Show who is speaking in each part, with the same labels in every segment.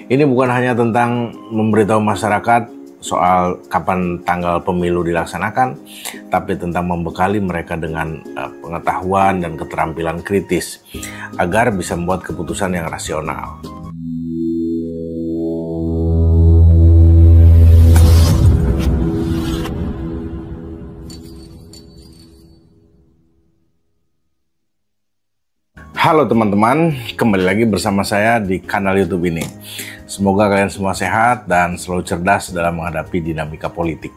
Speaker 1: Ini bukan hanya tentang memberitahu masyarakat soal kapan tanggal pemilu dilaksanakan, tapi tentang membekali mereka dengan pengetahuan dan keterampilan kritis agar bisa membuat keputusan yang rasional. Halo teman-teman, kembali lagi bersama saya di kanal YouTube ini. Semoga kalian semua sehat dan selalu cerdas dalam menghadapi dinamika politik.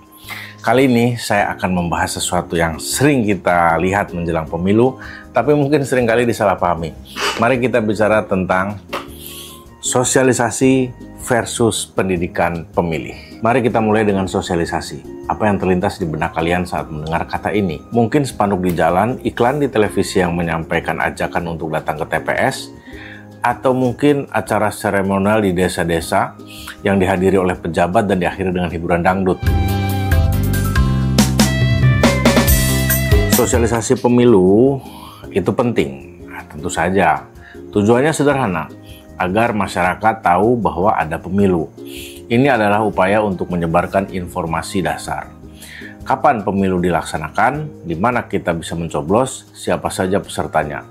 Speaker 1: Kali ini saya akan membahas sesuatu yang sering kita lihat menjelang pemilu, tapi mungkin seringkali disalahpahami. Mari kita bicara tentang sosialisasi versus pendidikan pemilih. Mari kita mulai dengan sosialisasi. Apa yang terlintas di benak kalian saat mendengar kata ini? Mungkin spanduk di jalan, iklan di televisi yang menyampaikan ajakan untuk datang ke TPS, atau mungkin acara seremonial di desa-desa yang dihadiri oleh pejabat dan diakhiri dengan hiburan dangdut. Sosialisasi pemilu itu penting, tentu saja. Tujuannya sederhana, agar masyarakat tahu bahwa ada pemilu. Ini adalah upaya untuk menyebarkan informasi dasar. Kapan pemilu dilaksanakan, di mana kita bisa mencoblos, siapa saja pesertanya.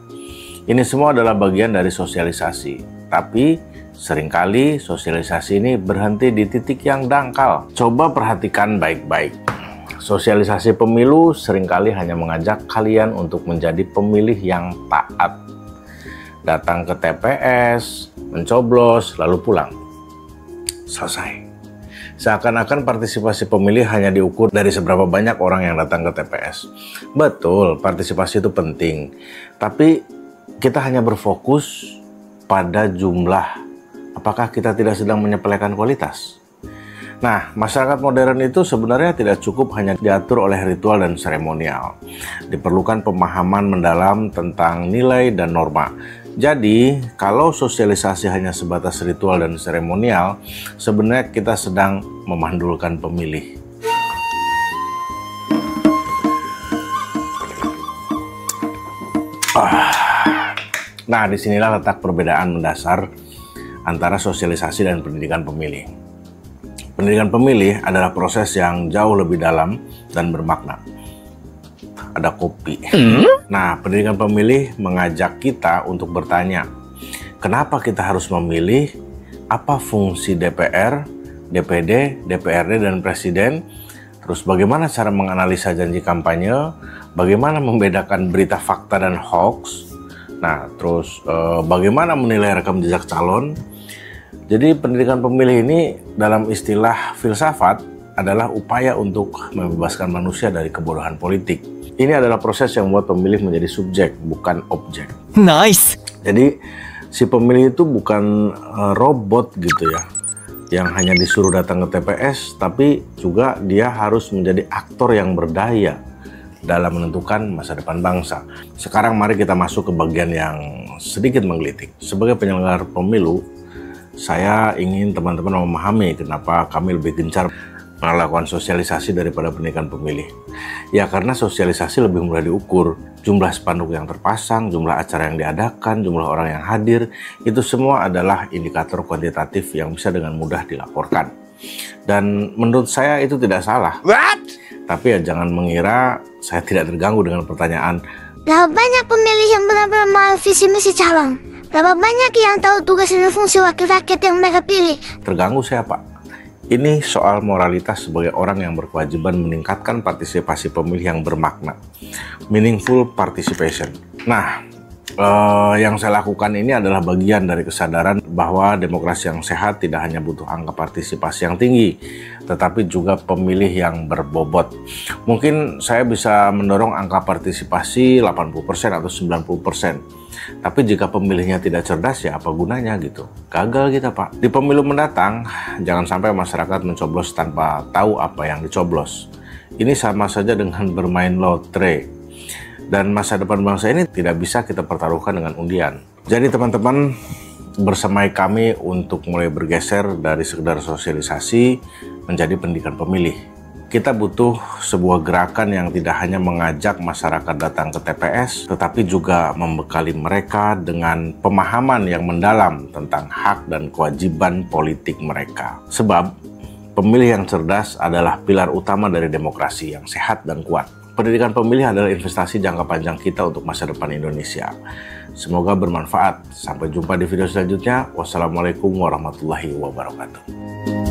Speaker 1: Ini semua adalah bagian dari sosialisasi. Tapi seringkali sosialisasi ini berhenti di titik yang dangkal. Coba perhatikan baik-baik. Sosialisasi pemilu seringkali hanya mengajak kalian untuk menjadi pemilih yang taat. Datang ke TPS, mencoblos, lalu pulang. Selesai. Seakan-akan partisipasi pemilih hanya diukur dari seberapa banyak orang yang datang ke TPS. Betul, partisipasi itu penting. Tapi kita hanya berfokus pada jumlah. Apakah kita tidak sedang menyepelekan kualitas? Nah, masyarakat modern itu sebenarnya tidak cukup hanya diatur oleh ritual dan seremonial. Diperlukan pemahaman mendalam tentang nilai dan norma. Jadi, kalau sosialisasi hanya sebatas ritual dan seremonial, sebenarnya kita sedang memandulkan pemilih. Nah, disinilah letak perbedaan mendasar antara sosialisasi dan pendidikan pemilih. Pendidikan pemilih adalah proses yang jauh lebih dalam dan bermakna. Ada kopi. Nah, pendidikan pemilih mengajak kita untuk bertanya, kenapa kita harus memilih, apa fungsi DPR, DPD, DPRD, dan Presiden, terus bagaimana cara menganalisa janji kampanye, bagaimana membedakan berita fakta dan hoax, nah terus bagaimana menilai rekam jejak calon. Jadi pendidikan pemilih ini dalam istilah filsafat adalah upaya untuk membebaskan manusia dari kebodohan politik. Ini adalah proses yang membuat pemilih menjadi subjek, bukan objek.
Speaker 2: Nice.
Speaker 1: Jadi si pemilih itu bukan robot gitu ya, yang hanya disuruh datang ke TPS, tapi juga dia harus menjadi aktor yang berdaya dalam menentukan masa depan bangsa. Sekarang mari kita masuk ke bagian yang sedikit menggelitik. Sebagai penyelenggara pemilu, saya ingin teman-teman memahami kenapa kami lebih gencar melakukan sosialisasi daripada pendidikan pemilih. Ya karena sosialisasi lebih mudah diukur. Jumlah spanduk yang terpasang, jumlah acara yang diadakan, jumlah orang yang hadir, itu semua adalah indikator kuantitatif yang bisa dengan mudah dilaporkan. Dan menurut saya itu tidak salah.
Speaker 2: What?
Speaker 1: Tapi ya jangan mengira saya tidak terganggu dengan pertanyaan,
Speaker 3: berapa banyak pemilih yang benar-benar mau visi misi calon? Berapa banyak yang tahu tugas dan fungsi wakil rakyat yang mereka pilih?
Speaker 1: terganggu saya Pak? Ini soal moralitas sebagai orang yang berkewajiban meningkatkan partisipasi pemilih yang bermakna. Meaningful participation. Nah, yang saya lakukan ini adalah bagian dari kesadaran bahwa demokrasi yang sehat tidak hanya butuh angka partisipasi yang tinggi, tetapi juga pemilih yang berbobot. Mungkin saya bisa mendorong angka partisipasi 80% atau 90%. Tapi jika pemilihnya tidak cerdas, ya apa gunanya gitu. Gagal kita Pak. Di pemilu mendatang, jangan sampai masyarakat mencoblos tanpa tahu apa yang dicoblos. Ini sama saja dengan bermain lotre. Dan masa depan bangsa ini tidak bisa kita pertaruhkan dengan undian. Jadi teman-teman, bersamai kami untuk mulai bergeser dari sekedar sosialisasi menjadi pendidikan pemilih. Kita butuh sebuah gerakan yang tidak hanya mengajak masyarakat datang ke TPS, tetapi juga membekali mereka dengan pemahaman yang mendalam tentang hak dan kewajiban politik mereka. Sebab, pemilih yang cerdas adalah pilar utama dari demokrasi yang sehat dan kuat. Pendidikan pemilih adalah investasi jangka panjang kita untuk masa depan Indonesia. Semoga bermanfaat. Sampai jumpa di video selanjutnya. Wassalamualaikum warahmatullahi wabarakatuh.